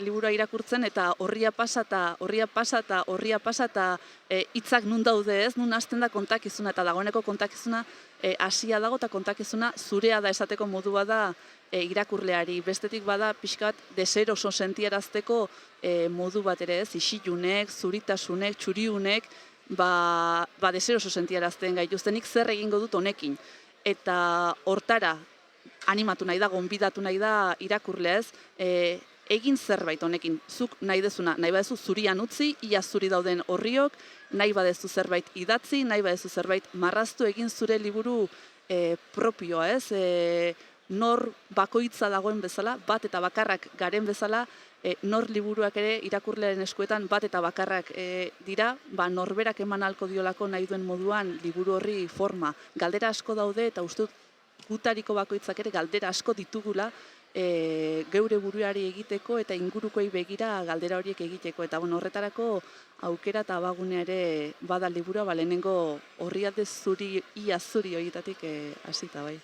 liburua irakurtzen, eta horria pasata, hitzak nun daude ez, nun hasten da kontakizuna, eta dagoeneko kontakizuna hasia dago, eta kontakizuna zurea da esateko modua da irakurleari. Bestetik bada pixkat deseroso sentiarazteko modu bat ere ez, isilunek, zuritasunek, txuriunek, deseroso sentiarazten gaituztenik zer egingo dut honekin. Eta hortara animatu nahi da, gonbidatu nahi da irakurlea ez, egin zerbait honekin, zuk nahi dezuna, nahi badezu zurian utzi, ia zuri dauden horriok, nahi badezu zerbait idatzi, nahi badezu zerbait marraztu, egin zure liburu propioa ez, nor bakoitza dagoen bezala, bat eta bakarrak garen bezala, nor liburuak ere irakurlearen eskuetan bat eta bakarrak dira, norberak eman ahalko diolako nahi duen moduan liburu horri forma. Galdera asko daude eta uste dut gutariko bakoitzak ere galdera asko ditugula geure buruari egiteko eta ingurukoei begira galdera horiek egiteko. Eta horretarako aukera eta abagunea ere bada liburua, lehenengo orrialde zuri, ia zuri horietatik hasita bai.